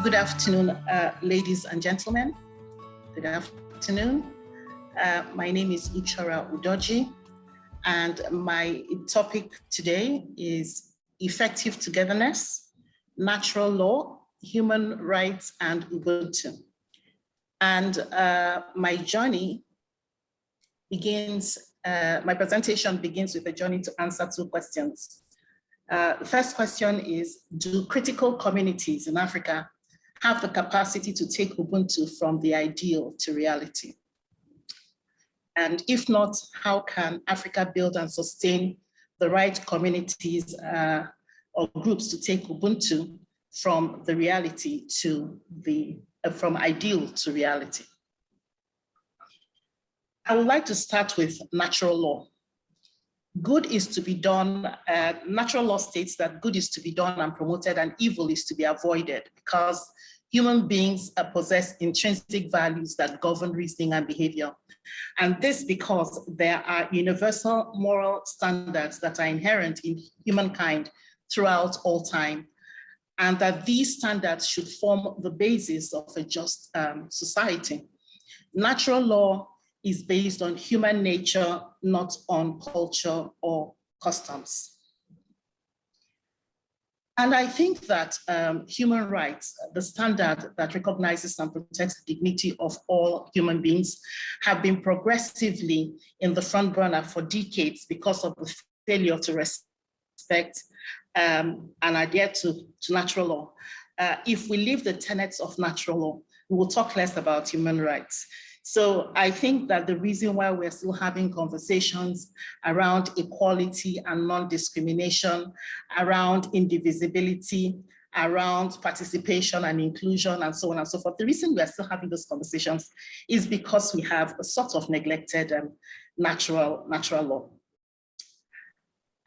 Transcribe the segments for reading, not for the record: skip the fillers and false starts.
Good afternoon, ladies and gentlemen. Good afternoon. My name is Uchora Udoji, and my topic today is effective togetherness, natural law, human rights, and Ubuntu. And my journey begins, my presentation begins with a journey to answer two questions. The first question is, do critical communities in Africa have the capacity to take Ubuntu from the ideal to reality? And if not, how can Africa build and sustain the right communities or groups to take Ubuntu from the reality to the, from ideal to reality? I would like to start with natural law. Good is to be done, natural law states that good is to be done and promoted and evil is to be avoided because human beings possess intrinsic values that govern reasoning and behavior. And this because there are universal moral standards that are inherent in humankind throughout all time, and that these standards should form the basis of a just society. Natural law is based on human nature, not on culture or customs. And I think that human rights, the standard that recognizes and protects the dignity of all human beings, have been progressively in the front burner for decades because of the failure to respect and adhere to natural law. If we leave the tenets of natural law, we will talk less about human rights. So I think that the reason why we're still having conversations around equality and non-discrimination, around indivisibility, around participation and inclusion, and so on and so forth, the reason we're still having those conversations is because we have a sort of neglected natural law.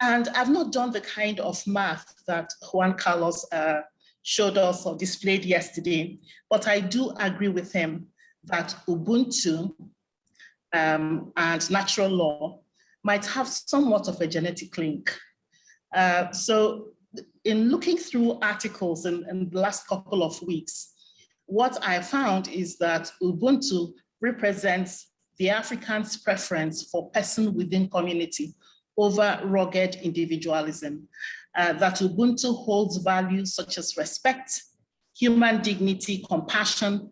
And I've not done the kind of math that Juan Carlos showed us or displayed yesterday, but I do agree with him that Ubuntu and natural law might have somewhat of a genetic link. So in looking through articles in the last couple of weeks, what I found is that Ubuntu represents the African's preference for person within community over rugged individualism, that Ubuntu holds values such as respect, human dignity, compassion,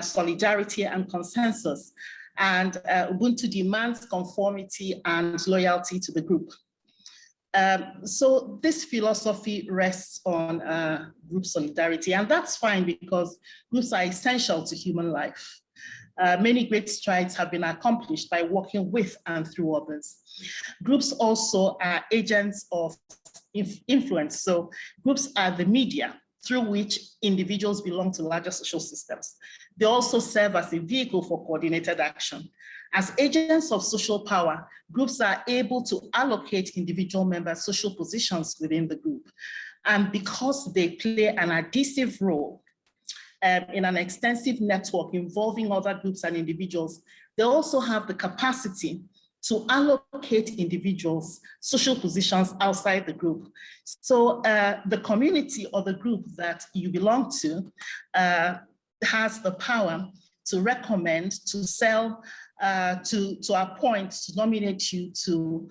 solidarity and consensus, and Ubuntu demands conformity and loyalty to the group. So this philosophy rests on group solidarity, and that's fine because groups are essential to human life. Many great strides have been accomplished by working with and through others. Groups also are agents of influence. So groups are the media through which individuals belong to larger social systems. They also serve as a vehicle for coordinated action. As agents of social power, groups are able to allocate individual members' social positions within the group. And because they play an adhesive role in an extensive network involving other groups and individuals, they also have the capacity to allocate individuals' social positions outside the group. So the community or the group that you belong to has the power to recommend, to sell, to appoint, to nominate you to,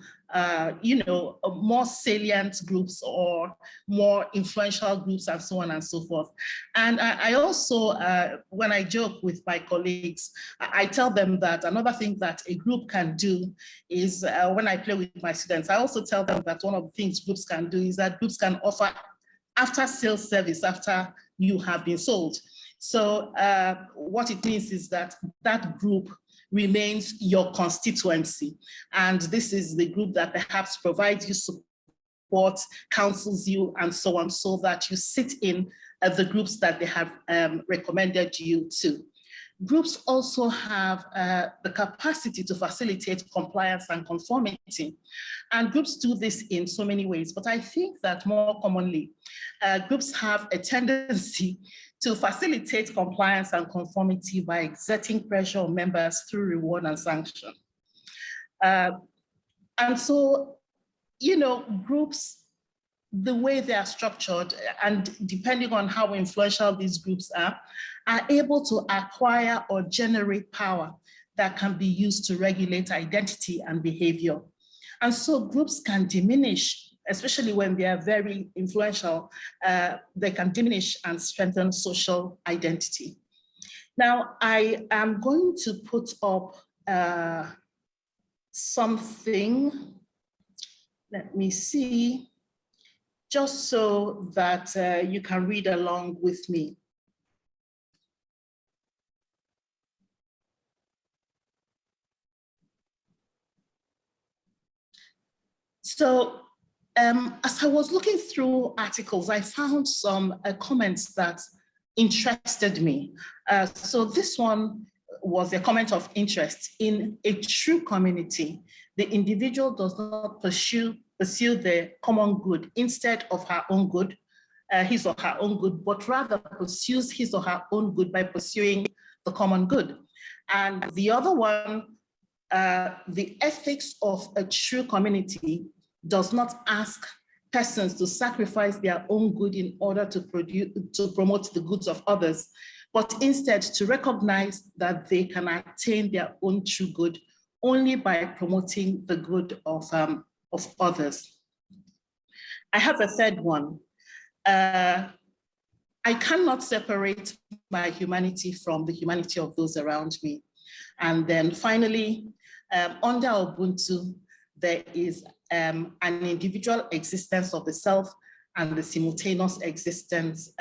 more salient groups or more influential groups and so on and so forth. And I also, when I joke with my colleagues, I tell them that another thing that a group can do is, when I play with my students, I also tell them that one of the things groups can do is that groups can offer after-sales service after you have been sold. So what it means is that that group remains your constituency. And this is the group that perhaps provides you support, counsels you, and so on, so that you sit in the groups that they have recommended you to. Groups also have the capacity to facilitate compliance and conformity. And groups do this in so many ways, but I think that more commonly, groups have a tendency to facilitate compliance and conformity by exerting pressure on members through reward and sanction. And so, groups the way they are structured, and depending on how influential these groups are able to acquire or generate power that can be used to regulate identity and behavior. And so groups can diminish, especially when they are very influential, they can diminish and strengthen social identity. Now, I am going to put up something, let me see, just so that you can read along with me. So as I was looking through articles, I found some comments that interested me. So this one was a comment of interest. In a true community, the individual does not pursue the common good instead of her own good, his or her own good, but rather pursues his or her own good by pursuing the common good. And the other one, the ethics of a true community does not ask persons to sacrifice their own good in order to promote the goods of others, but instead to recognize that they can attain their own true good only by promoting the good of others. I have a third one. I cannot separate my humanity from the humanity of those around me. And then finally, under Ubuntu, there is an individual existence of the self and the simultaneous existence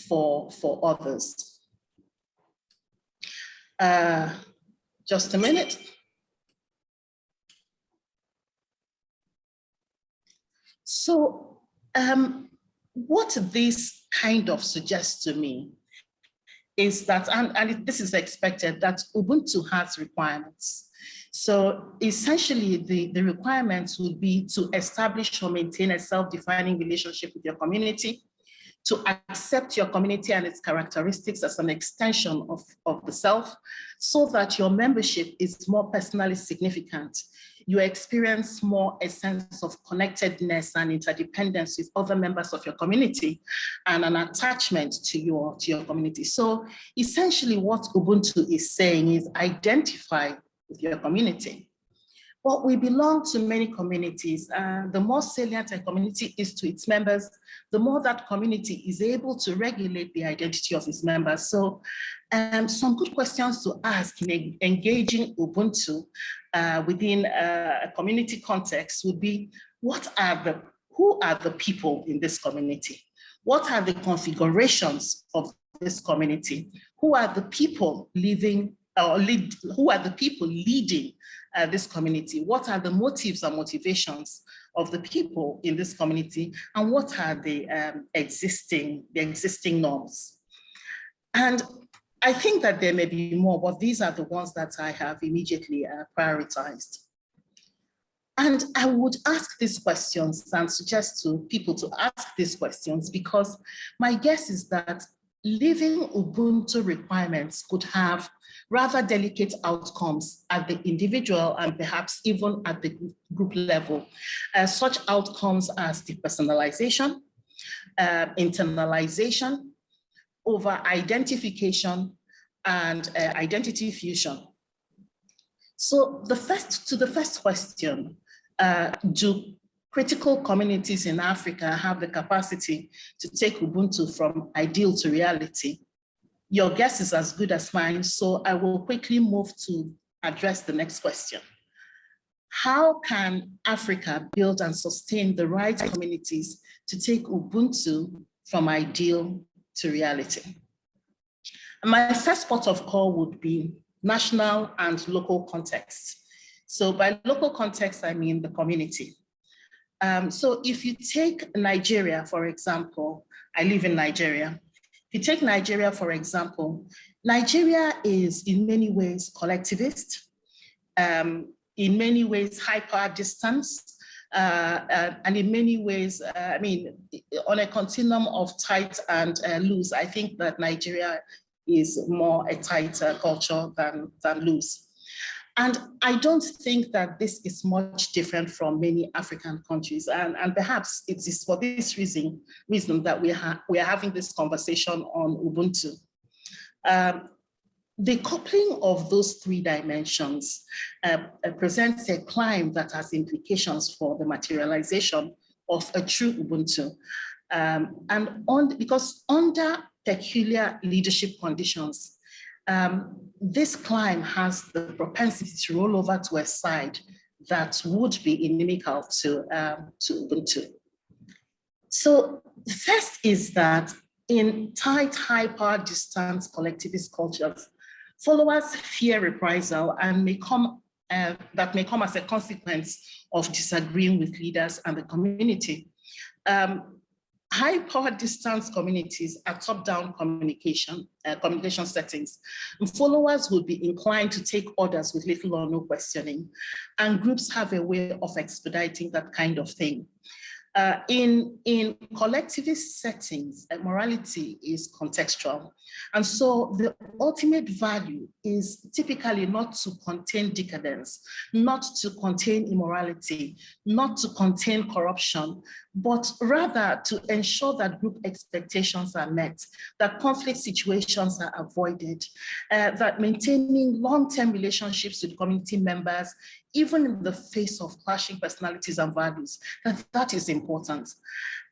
for others. Just a minute. So what this kind of suggests to me is that, and this is expected, that Ubuntu has requirements. So essentially, the requirements would be to establish or maintain a self-defining relationship with your community, to accept your community and its characteristics as an extension of the self, so that your membership is more personally significant. You experience more a sense of connectedness and interdependence with other members of your community and an attachment to your community. So essentially what Ubuntu is saying is identify with your community. Well, we belong to many communities. The more salient a community is to its members, the more that community is able to regulate the identity of its members. So some good questions to ask in engaging Ubuntu within a community context would be, who are the people in this community? What are the configurations of this community? Who are the people living who are the people leading this community? What are the motives and motivations of the people in this community? And what are the existing norms? And I think that there may be more, but these are the ones that I have immediately prioritized. And I would ask these questions and suggest to people to ask these questions, because my guess is that living Ubuntu requirements could have rather delicate outcomes at the individual and perhaps even at the group level. Such outcomes as depersonalization, internalization, over-identification, and identity fusion. So the first question, do critical communities in Africa have the capacity to take Ubuntu from ideal to reality? Your guess is as good as mine, so I will quickly move to address the next question. How can Africa build and sustain the right communities to take Ubuntu from ideal to reality? And my first port of call would be national and local context. So by local context, I mean the community. So if you take Nigeria, for example, I live in Nigeria. If you take Nigeria, for example, Nigeria is in many ways collectivist, in many ways hyper distance, and in many ways, I mean, on a continuum of tight and loose, I think that Nigeria is more a tighter culture than loose. And I don't think that this is much different from many African countries. And perhaps it is for this reason that we are having this conversation on Ubuntu. The coupling of those three dimensions presents a climb that has implications for the materialization of a true Ubuntu. Because under peculiar leadership conditions, this climb has the propensity to roll over to a side that would be inimical to Ubuntu. So the first is that in tight, hyper distance collectivist cultures, followers fear reprisal and that may come as a consequence of disagreeing with leaders and the community. High-power distance communities are top-down communication settings. And followers will be inclined to take orders with little or no questioning, and groups have a way of expediting that kind of thing. In collectivist settings, morality is contextual. And so the ultimate value is typically not to contain decadence, not to contain immorality, not to contain corruption, but rather to ensure that group expectations are met, that conflict situations are avoided, that maintaining long-term relationships with community members, even in the face of clashing personalities and values, that is important.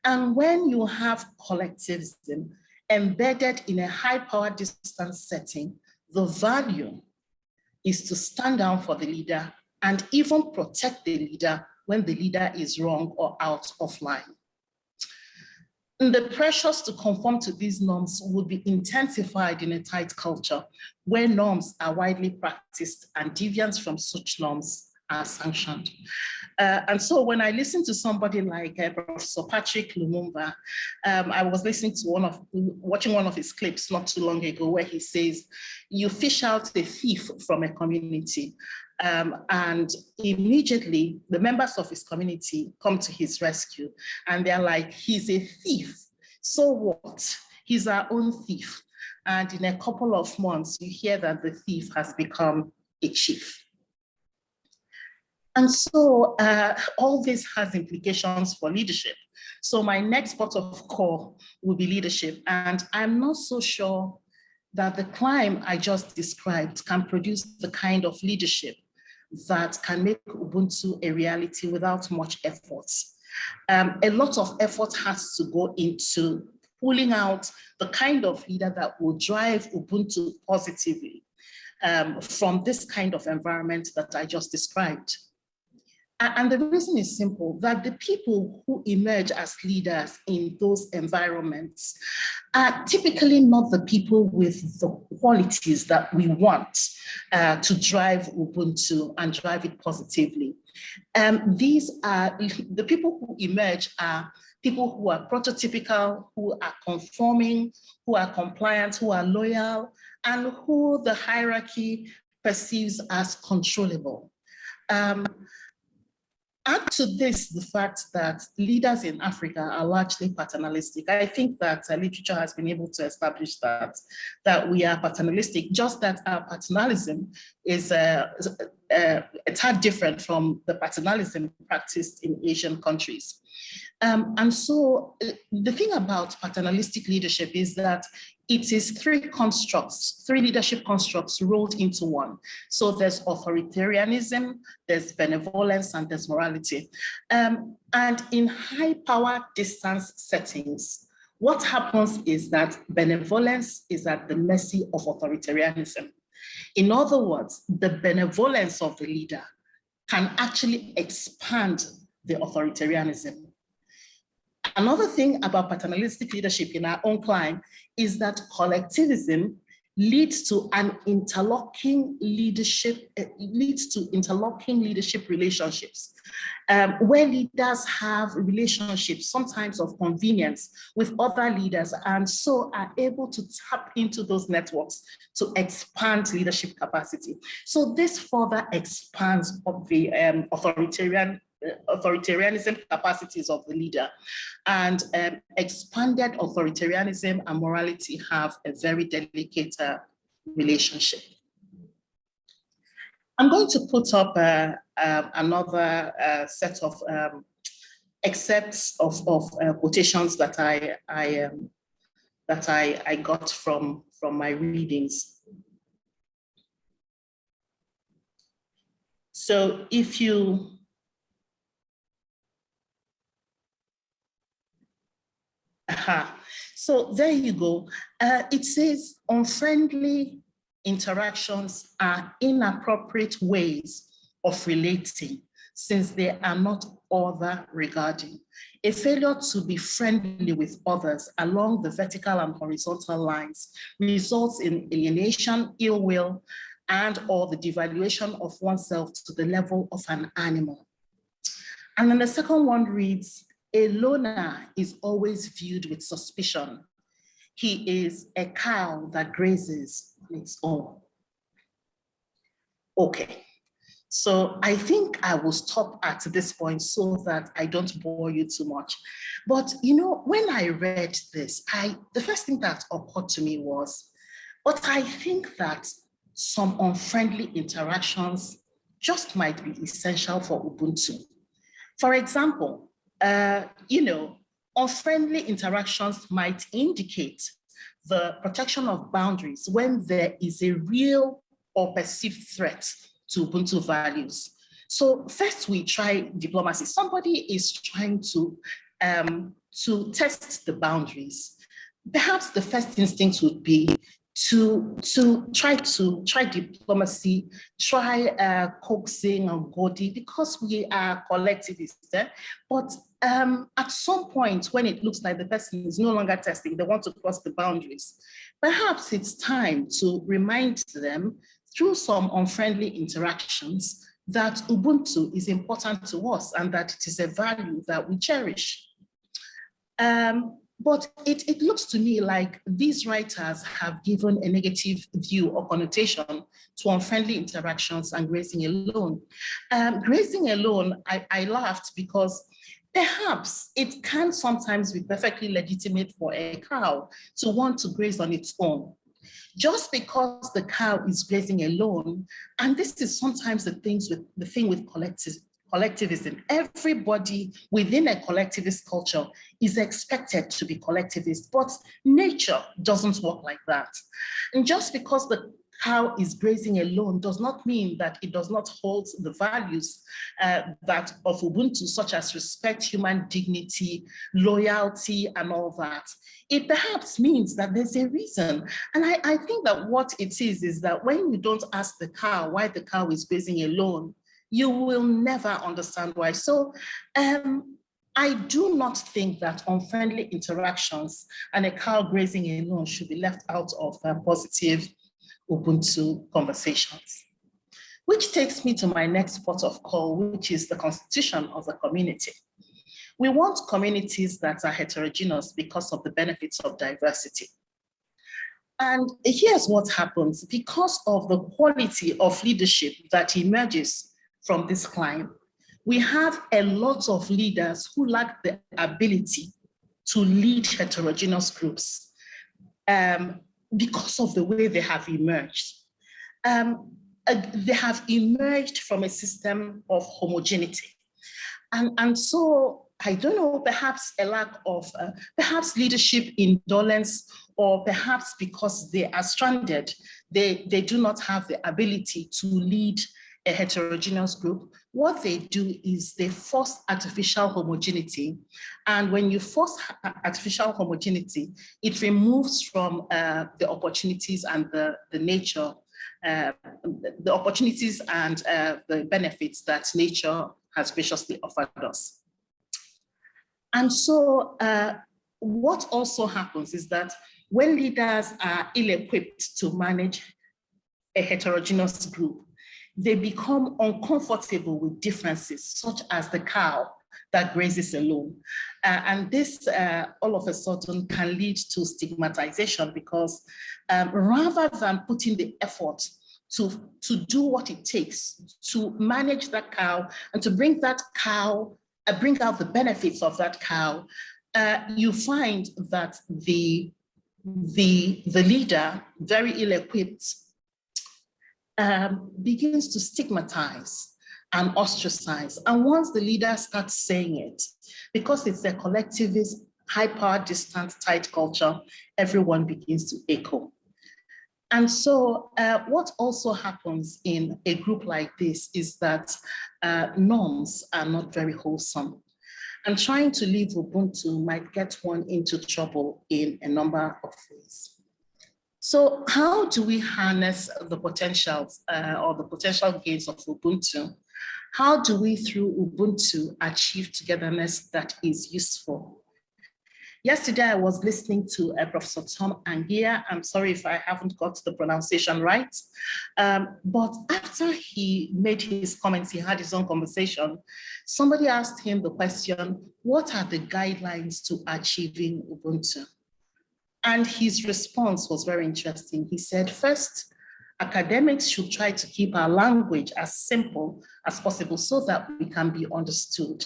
And when you have collectivism embedded in a high-power distance setting, the value is to stand down for the leader and even protect the leader when the leader is wrong or out of line. And the pressures to conform to these norms would be intensified in a tight culture where norms are widely practiced and deviance from such norms are sanctioned. And so when I listen to somebody like Professor Patrick Lumumba, I was watching one of his clips not too long ago where he says, you fish out a thief from a community, and immediately the members of his community come to his rescue and they're like, he's a thief, so what? He's our own thief. And in a couple of months, you hear that the thief has become a chief. And so all this has implications for leadership. So my next port of call will be leadership. And I'm not so sure that the climb I just described can produce the kind of leadership that can make Ubuntu a reality without much effort. A lot of effort has to go into pulling out the kind of leader that will drive Ubuntu positively from this kind of environment that I just described. And the reason is simple, that the people who emerge as leaders in those environments are typically not the people with the qualities that we want to drive Ubuntu and drive it positively. These are the people who emerge are people who are prototypical, who are conforming, who are compliant, who are loyal, and who the hierarchy perceives as controllable. Add to this the fact that leaders in Africa are largely paternalistic. I think that literature has been able to establish that we are paternalistic, just that our paternalism is a tad different from the paternalism practiced in Asian countries. And so the thing about paternalistic leadership is that it is three leadership constructs rolled into one. So there's authoritarianism, there's benevolence, and there's morality. And in high power distance settings, what happens is that benevolence is at the mercy of authoritarianism. In other words, the benevolence of the leader can actually expand the authoritarianism. Another thing about paternalistic leadership in our own climb is that collectivism leads to interlocking leadership relationships, where leaders have relationships, sometimes of convenience, with other leaders, and so are able to tap into those networks to expand leadership capacity. So this further expands of the authoritarianism capacities of the leader, and expanded authoritarianism and morality have a very delicate relationship. I'm going to put up another set of excerpts of quotations that I got from my readings. So if you so there you go. It says unfriendly interactions are inappropriate ways of relating since they are not other regarding. A failure to be friendly with others along the vertical and horizontal lines results in alienation, ill will, and or the devaluation of oneself to the level of an animal. And then the second one reads, a loner is always viewed with suspicion. He is a cow that grazes on its own. Okay, so I think I will stop at this point so that I don't bore you too much. But you know, when I read this, the first thing that occurred to me was, but I think that some unfriendly interactions just might be essential for Ubuntu. For example, you know, unfriendly interactions might indicate the protection of boundaries when there is a real or perceived threat to Ubuntu values. So first we try diplomacy. Somebody is trying to test the boundaries. Perhaps the first instinct would be to try diplomacy, try coaxing and goading, because we are collectivists. But at some point, when it looks like the person is no longer testing, they want to cross the boundaries, perhaps it's time to remind them through some unfriendly interactions that Ubuntu is important to us and that it is a value that we cherish. But it looks to me like these writers have given a negative view or connotation to unfriendly interactions and grazing alone. Grazing alone, I laughed because perhaps it can sometimes be perfectly legitimate for a cow to want to graze on its own. Just because the cow is grazing alone, and this is sometimes the thing with collectivism. Everybody within a collectivist culture is expected to be collectivist, but nature doesn't work like that. And just because the cow is grazing alone does not mean that it does not hold the values that of Ubuntu, such as respect, human dignity, loyalty, and all that. It perhaps means that there's a reason. And I think that what it is that when you don't ask the cow why the cow is grazing alone, you will never understand why. So I do not think that unfriendly interactions and a cow grazing alone should be left out of positive Ubuntu conversations. Which takes me to my next port of call, which is the constitution of the community. We want communities that are heterogeneous because of the benefits of diversity. And here's what happens. Because of the quality of leadership that emerges from this climb, we have a lot of leaders who lack the ability to lead heterogeneous groups because of the way they have emerged. They have emerged from a system of homogeneity. And so, I don't know, perhaps a lack of, perhaps leadership indolence, or perhaps because they are stranded, they do not have the ability to lead a heterogeneous group. What they do is they force artificial homogeneity. And when you force artificial homogeneity, it removes from the opportunities and the nature, the opportunities and the benefits that nature has graciously offered us. And so what also happens is that when leaders are ill-equipped to manage a heterogeneous group, they become uncomfortable with differences, such as the cow that grazes alone. And this all of a sudden can lead to stigmatization, because rather than putting the effort to do what it takes to manage that cow and to bring that cow, bring out the benefits of that cow, you find that the leader, very ill-equipped, begins to stigmatize and ostracize. And once the leader starts saying it, because it's a collectivist, high-power, distant, tight culture, everyone begins to echo. And so what also happens in a group like this is that norms are not very wholesome. And trying to live Ubuntu might get one into trouble in a number of ways. So how do we harness the potentials or the potential gains of Ubuntu? How do we, through Ubuntu, achieve togetherness that is useful? Yesterday, I was listening to Professor Tom Angia. I'm sorry if I haven't got the pronunciation right. But after he made his comments, he had his own conversation. Somebody asked him the question, what are the guidelines to achieving Ubuntu? And his response was very interesting. He said, first, academics should try to keep our language as simple as possible so that we can be understood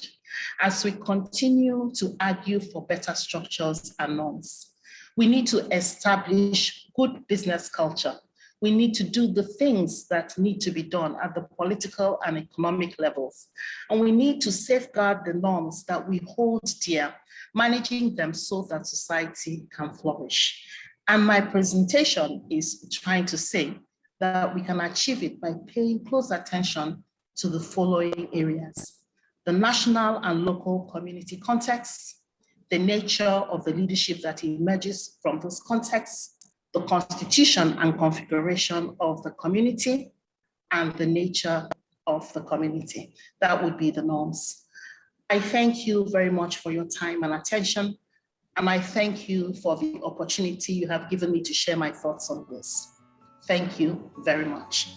as we continue to argue for better structures and norms. We need to establish good business culture. We need to do the things that need to be done at the political and economic levels. And we need to safeguard the norms that we hold dear, managing them so that society can flourish. And my presentation is trying to say that we can achieve it by paying close attention to the following areas: the national and local community context, the nature of the leadership that emerges from those contexts, the constitution and configuration of the community, and the nature of the community. That would be the norms. I thank you very much for your time and attention, and I thank you for the opportunity you have given me to share my thoughts on this. Thank you very much.